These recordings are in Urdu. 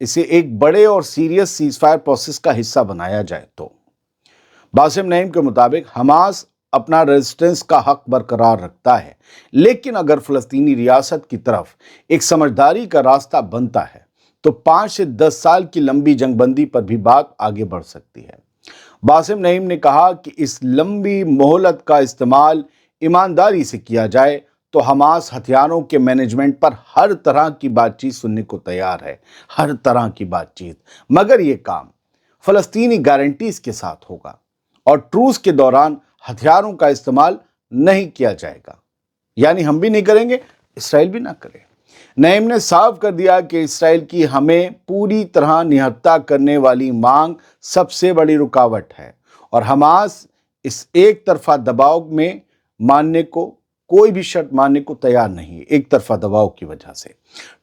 اسے ایک بڑے اور سیریس سیز فائر پروسیس کا حصہ بنایا جائے تو باسم نعیم کے مطابق حماس اپنا ریزسٹنس کا حق برقرار رکھتا ہے، لیکن اگر فلسطینی ریاست کی طرف ایک سمجھداری کا راستہ بنتا ہے تو 5 سے 10 سال کی لمبی جنگ بندی پر بھی بات آگے بڑھ سکتی ہے۔ باسم نعیم نے کہا کہ اس لمبی مہلت کا استعمال ایمانداری سے کیا جائے تو حماس ہتھیاروں کے مینجمنٹ پر ہر طرح کی بات چیت سننے کو تیار ہے، ہر طرح کی بات چیت، مگر یہ کام فلسطینی گارنٹیز کے ساتھ ہوگا اور ٹروس کے دوران ہتھیاروں کا استعمال نہیں کیا جائے گا، یعنی ہم بھی نہیں کریں گے، اسرائیل بھی نہ کرے۔ نعیم نے صاف کر دیا کہ اسرائیل کی ہمیں پوری طرح نہتہ کرنے والی مانگ سب سے بڑی رکاوٹ ہے اور حماس اس ایک طرفہ دباؤ میں ماننے کو کوئی بھی شرط ماننے کو تیار نہیں ہے، ایک طرفہ دباؤ کی وجہ سے۔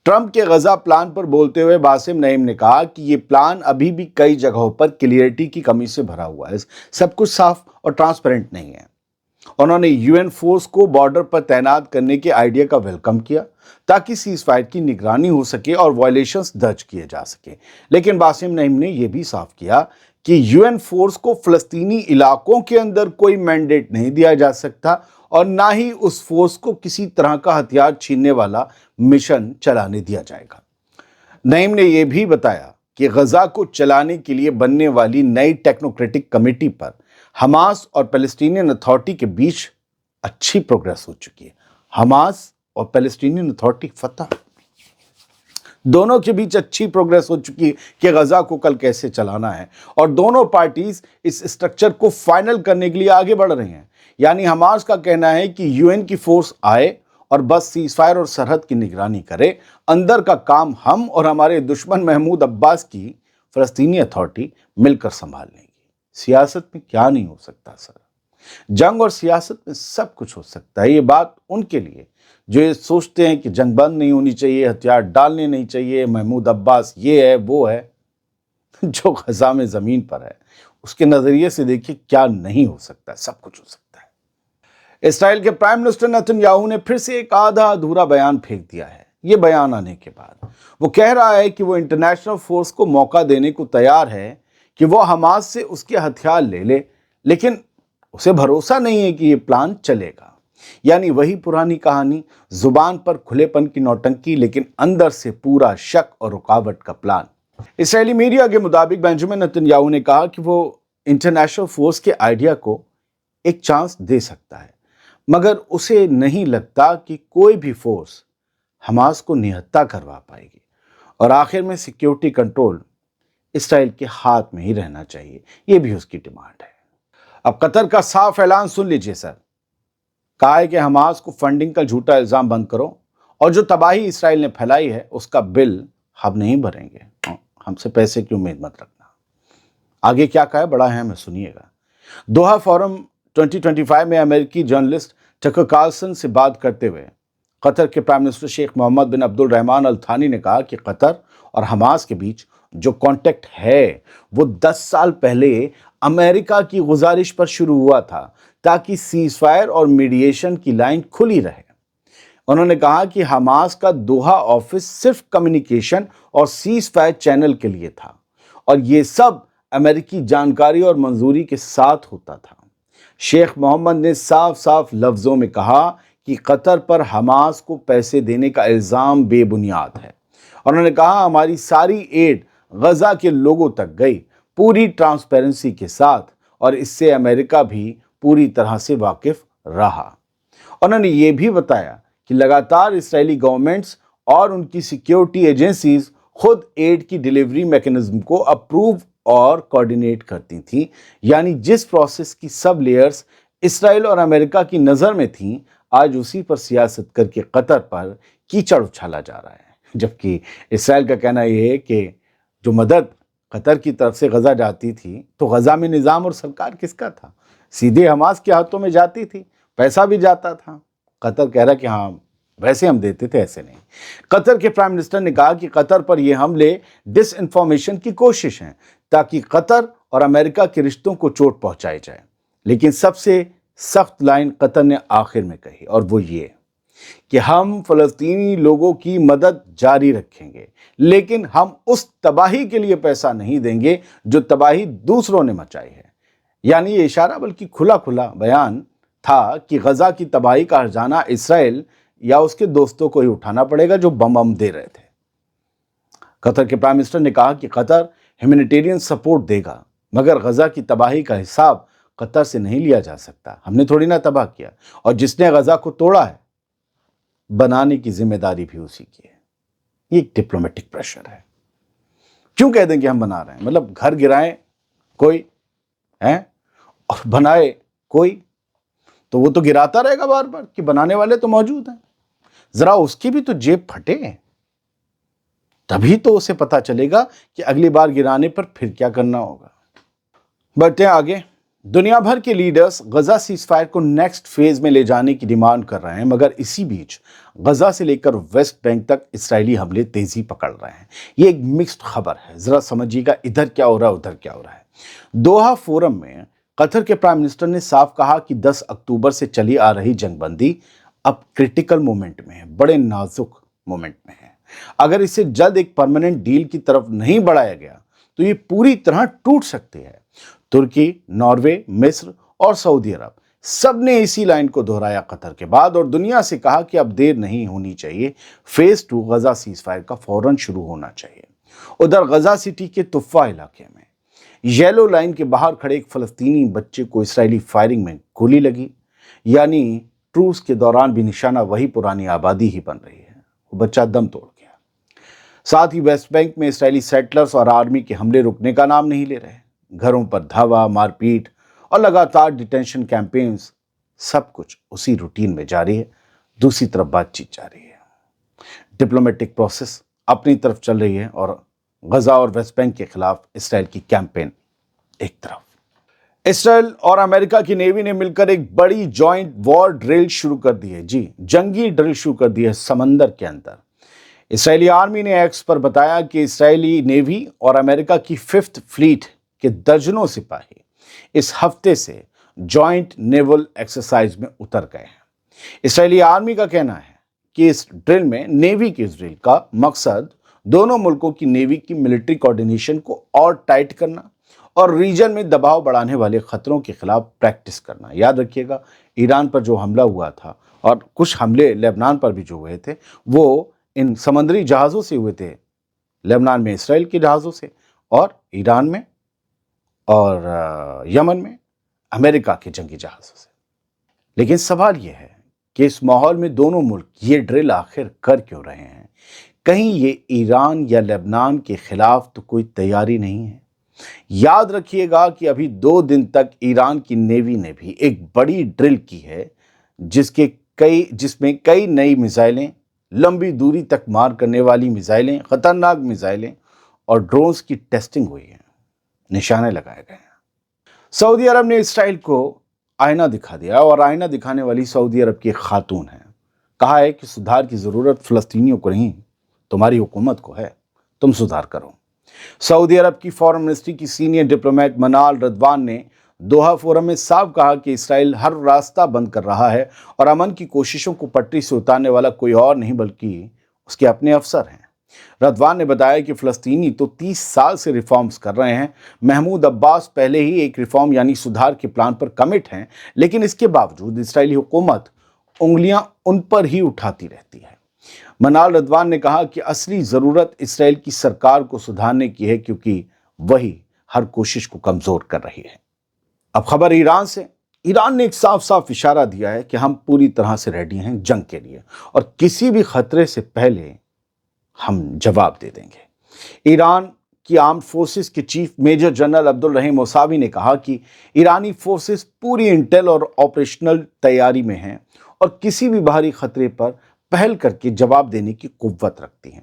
ٹرمپ کے غزہ پلان پر بولتے ہوئے باسم نعیم نے کہا کہ یہ پلان ابھی بھی کئی جگہوں پر کلیئرٹی کی کمی سے بھرا ہوا ہے، سب کچھ صاف اور ٹرانسپیرنٹ نہیں ہے۔ انہوں نے یو این فورس کو بارڈر پر تعینات کرنے کے آئیڈیا کا ویلکم کیا تاکہ سیز فائر کی نگرانی ہو سکے اور وائلیشنز درج کیے جا سکے، لیکن باسم نعیم نے یہ بھی صاف کیا کہ یو این فورس کو فلسطینی علاقوں کے اندر کوئی مینڈیٹ نہیں دیا جا سکتا اور نہ ہی اس فورس کو کسی طرح کا ہتھیار چھیننے والا مشن چلانے دیا جائے گا۔ نعیم نے یہ بھی بتایا کہ غزہ کو چلانے کے لیے بننے والی نئی ٹیکنوکریٹک کمیٹی پر حماس اور پیلسٹینین اتھارٹی کے بیچ اچھی پروگریس ہو چکی ہے۔ حماس اور پیلسٹینین اتھارٹی فتح، دونوں کے بیچ اچھی پروگریس ہو چکی ہے کہ غزہ کو کل کیسے چلانا ہے، اور دونوں پارٹیز اس اسٹرکچر کو فائنل کرنے کے لیے آگے بڑھ رہے ہیں۔ یعنی حماس کا کہنا ہے کہ یو این کی فورس آئے اور بس سیز فائر اور سرحد کی نگرانی کرے، اندر کا کام ہم اور ہمارے دشمن محمود عباس کی فلسطینی اتھارٹی مل کر سنبھال لیں گی۔ سیاست میں کیا نہیں ہو سکتا سر؟ جنگ اور سیاست میں سب کچھ ہو سکتا ہے۔ یہ بات ان کے لیے جو یہ سوچتے ہیں کہ جنگ بند نہیں ہونی چاہیے، ہتھیار ڈالنے نہیں چاہیے، محمود عباس یہ ہے وہ ہے، جو غزہ میں زمین پر ہے اس کے نظریے سے دیکھیں کیا نہیں ہو سکتا، سب کچھ ہو سکتا ہے۔ اسرائیل کے پرائم منسٹر نیتن یاہو نے پھر سے ایک آدھا ادھورا بیان پھینک دیا ہے۔ یہ بیان آنے کے بعد وہ کہہ رہا ہے کہ وہ انٹرنیشنل فورس کو موقع دینے کو تیار ہے کہ وہ حماس سے اس کے ہتھیار لے لے، لیکن اسے بھروسہ نہیں ہے کہ یہ پلان چلے گا۔ یعنی وہی پرانی کہانی، زبان پر کھلے پن کی نوٹنکی لیکن اندر سے پورا شک اور رکاوٹ کا پلان۔ اسرائیلی میڈیا کے مطابق بنجامن نیتن یاہو نے کہا کہ وہ انٹرنیشنل فورس کے آئیڈیا کو ایک چانس دے سکتا ہے، مگر اسے نہیں لگتا کہ کوئی بھی فورس حماس کو نہتہ کروا پائے گی، اور آخر میں سیکیورٹی کنٹرول اسرائیل کے ہاتھ میں ہی رہنا چاہیے، یہ بھی اس کی ڈیمانڈ ہے۔ اب قطر کا صاف اعلان سن لیجئے سر، کہا ہے کہ حماس کو فنڈنگ کا جھوٹا الزام بند کرو اور جو تباہی اسرائیل نے پھیلائی ہے اس کا بل ہم نہیں بھریں گے، ہم سے پیسے کی امید مت رکھنا۔ آگے کیا کہا ہے بڑا اہم ہے، سنیے گا۔ دوحہ فورم 2025 میں امریکی جرنلسٹ ٹکر کارلسن سے بات کرتے ہوئے قطر کے پرائم منسٹر شیخ محمد بن عبد الرحمن الثانی نے کہا کہ قطر اور حماس کے بیچ جو کانٹیکٹ ہے وہ 10 سال پہلے امریکہ کی گزارش پر شروع ہوا تھا تاکہ سیز فائر اور میڈیشن کی لائن کھلی رہے۔ انہوں نے کہا کہ حماس کا دوحہ آفس صرف کمیونیکیشن اور سیز فائر چینل کے لیے تھا اور یہ سب امریکی جانکاری اور منظوری کے ساتھ ہوتا تھا۔ شیخ محمد نے صاف صاف لفظوں میں کہا کہ قطر پر حماس کو پیسے دینے کا الزام بے بنیاد ہے۔ انہوں نے کہا ہماری ساری ایڈ غزہ کے لوگوں تک گئی، پوری ٹرانسپیرنسی کے ساتھ، اور اس سے امریکہ بھی پوری طرح سے واقف رہا۔ انہوں نے یہ بھی بتایا کہ لگاتار اسرائیلی گورنمنٹس اور ان کی سیکیورٹی ایجنسیز خود ایڈ کی ڈیلیوری میکانزم کو اپروو اور کوارڈینیٹ کرتی تھیں، یعنی جس پروسیس کی سب لیئرز اسرائیل اور امریکہ کی نظر میں تھیں، آج اسی پر سیاست کر کے قطر پر کیچڑ اچھالا جا رہا ہے۔ جبکہ اسرائیل کا کہنا یہ ہے کہ جو مدد قطر کی طرف سے غزہ جاتی تھی تو غزہ میں نظام اور سرکار کس کا تھا؟ سیدھے حماس کے ہاتھوں میں جاتی تھی، پیسہ بھی جاتا تھا۔ قطر کہہ رہا کہ ہاں ویسے ہم دیتے تھے، ایسے نہیں۔ قطر کے پرائم منسٹر نے کہا کہ قطر پر یہ حملے ڈس انفارمیشن کی کوشش ہیں تاکہ قطر اور امریکہ کے رشتوں کو چوٹ پہنچائی جائے، لیکن سب سے سخت لائن قطر نے آخر میں کہی اور وہ یہ: کہ ہم فلسطینی لوگوں کی مدد جاری رکھیں گے، لیکن ہم اس تباہی کے لیے پیسہ نہیں دیں گے جو تباہی دوسروں نے مچائی ہے۔ یعنی یہ اشارہ بلکہ کھلا کھلا بیان تھا کہ غزہ کی تباہی کا ہرجانہ اسرائیل یا اس کے دوستوں کو ہی اٹھانا پڑے گا جو بم دے رہے تھے۔ قطر کے پرائم منسٹر نے کہا کہ قطر ہیومینیٹیرین سپورٹ دے گا، مگر غزہ کی تباہی کا حساب قطر سے نہیں لیا جا سکتا۔ ہم نے تھوڑی نہ تباہ کیا، اور جس نے غزہ کو توڑا ہے بنانے کی ذمہ داری بھی اسی کی ہے۔ یہ ایک ڈپلومیٹک پریشر ہے۔ کیوں کہہ دیں کہ ہم بنا رہے ہیں؟ مطلب گھر گرائیں کوئی اور بنائے کوئی، تو وہ تو گراتا رہے گا بار بار کہ بنانے والے تو موجود ہیں۔ ذرا اس کی بھی تو جیب پھٹے، تبھی تو اسے پتا چلے گا کہ اگلی بار گرانے پر پھر کیا کرنا ہوگا۔ بڑھتے ہیں آگے۔ دنیا بھر کے لیڈرز غزہ سیز فائر کو نیکسٹ فیز میں لے جانے کی ڈیمانڈ کر رہے ہیں، مگر اسی بیچ غزہ سے لے کر ویسٹ بینک تک اسرائیلی حملے تیزی پکڑ رہے ہیں۔ یہ ایک مکسڈ خبر ہے، ذرا سمجھیے گا ادھر کیا ہو رہا ہے ادھر کیا ہو رہا ہے۔ دوحہ فورم میں قطر کے پرائم منسٹر نے صاف کہا کہ 10 اکتوبر سے چلی آ رہی جنگ بندی اب کرٹیکل مومنٹ میں ہے، بڑے نازک مومنٹ میں ہے۔ اگر اسے جلد ایک پرماننٹ ڈیل کی طرف نہیں بڑھایا گیا تو یہ پوری طرح ٹوٹ سکتی ہے۔ ترکی، ناروے، مصر اور سعودی عرب سب نے اسی لائن کو دہرایا قطر کے بعد، اور دنیا سے کہا کہ اب دیر نہیں ہونی چاہیے، فیز 2 غزہ سیز فائر کا فوراً شروع ہونا چاہیے۔ ادھر غزہ سٹی کے طفہ علاقے میں یلو لائن کے باہر کھڑے ایک فلسطینی بچے کو اسرائیلی فائرنگ میں گولی لگی، یعنی ٹروس کے دوران بھی نشانہ وہی پرانی آبادی ہی بن رہی ہے۔ وہ بچہ دم توڑ گیا۔ ساتھ ہی ویسٹ بینک میں اسرائیلی سیٹلرز اور آرمی کے حملے رکنے کا نام نہیں لے رہے۔ گھروں پر دھاوا، مار پیٹ اور لگاتار ڈیٹینشن کیمپینز، سب کچھ اسی روٹین میں جاری ہے۔ دوسری طرف بات چیت جاری ہے، ڈپلومیٹک پروسیس اپنی طرف چل رہی ہے، اور غزہ اور ویسٹ بینک کے خلاف اسرائیل کی کیمپین ایک طرف۔ اسرائیل اور امریکہ کی نیوی نے مل کر ایک بڑی جوائنٹ وار ڈرل شروع کر دی ہے، جنگی ڈرل شروع کر دی ہے سمندر کے اندر۔ اسرائیلی آرمی نے ایکس پر بتایا کہ اسرائیلی نیوی اور امریکہ کی 5th فلیٹ کے درجنوں سپاہی اس ہفتے سے جوائنٹ نیول ایکسرسائز میں اتر گئے ہیں۔ اسرائیلی آرمی کا کہنا ہے کہ اس ڈرل میں نیوی کے ڈرل کا مقصد دونوں ملکوں کی نیوی کی ملٹری کوارڈینیشن کو اور ٹائٹ کرنا اور ریجن میں دباؤ بڑھانے والے خطروں کے خلاف پریکٹس کرنا۔ یاد رکھیے گا ایران پر جو حملہ ہوا تھا اور کچھ حملے لبنان پر بھی جو ہوئے تھے وہ ان سمندری جہازوں سے ہوئے تھے، لبنان میں اسرائیل کے جہازوں سے، اور ایران میں اور یمن میں امریکہ کے جنگی جہازوں سے۔ لیکن سوال یہ ہے کہ اس ماحول میں دونوں ملک یہ ڈرل آخر کر کیوں رہے ہیں؟ کہیں یہ ایران یا لبنان کے خلاف تو کوئی تیاری نہیں ہے؟ یاد رکھیے گا کہ ابھی 2 دن تک ایران کی نیوی نے بھی ایک بڑی ڈرل کی ہے جس میں کئی نئی میزائلیں، لمبی دوری تک مار کرنے والی میزائلیں، خطرناک میزائلیں اور ڈرونز کی ٹیسٹنگ ہوئی ہے، نشانے لگائے گئے ہیں۔ سعودی عرب نے اسرائیل کو آئینہ دکھا دیا، اور آئینہ دکھانے والی سعودی عرب کی ایک خاتون ہے۔ کہا ہے کہ سدھار کی ضرورت فلسطینیوں کو نہیں، تمہاری حکومت کو ہے، تم سدھار کرو۔ سعودی عرب کی فارن منسٹری کی سینئر ڈپلومیٹ منال رضوان نے دوحہ فورم میں صاف کہا کہ اسرائیل ہر راستہ بند کر رہا ہے، اور امن کی کوششوں کو پٹری سے اتارنے والا کوئی اور نہیں بلکہ اس کے اپنے افسر ہیں۔ رضوان نے بتایا کہ فلسطینی تو 30 سال سے ریفارمز کر رہے ہیں۔ محمود عباس پہلے ہی ایک ریفارم یعنی سدھار کے پلان پر کمٹ ہیں، لیکن اس کے باوجود اسرائیلی حکومت انگلیاں ان پر ہی اٹھاتی رہتی ہے۔ منال رضوان نے کہا کہ اصلی ضرورت اسرائیل کی سرکار کو سدھارنے کی ہے، کیونکہ وہی ہر کوشش کو کمزور کر رہی ہے۔ اب خبر ایران سے۔ ایران نے ایک صاف صاف اشارہ دیا ہے کہ ہم پوری طرح سے ریڈی ہیں جنگ کے لیے، اور کسی بھی خطرے سے پہلے ہم جواب دے دیں گے۔ ایران کی آرمڈ فورسز کے chief major general Abdul Rahim Moussaoui نے کہا کہ ایرانی فورسز پوری انٹیل اور آپریشنل تیاری میں ہیں، اور کسی بھی باہری خطرے پر پہل کر کے جواب دینے کی قوت رکھتی ہیں۔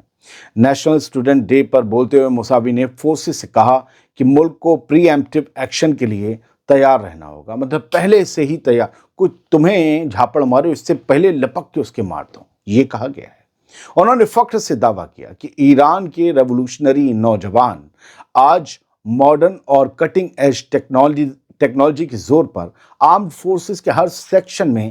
نیشنل اسٹوڈنٹ ڈے پر بولتے ہوئے موساوی نے فورسز سے کہا کہ ملک کو پری ایمپٹیو ایکشن کے لیے تیار رہنا ہوگا، مطلب پہلے سے ہی تیار، کوئی تمہیں جھاپڑ مارے اس سے پہلے لپک کے اس کے مار دو، یہ کہا گیا ہے۔ انہوں نے فخر سے دعویٰ کیا کہ ایران کے ریولوشنری نوجوان آج ماڈرن اور کٹنگ ایج ٹیکنالوجی کے زور پر آرمڈ فورسز کے ہر سیکشن میں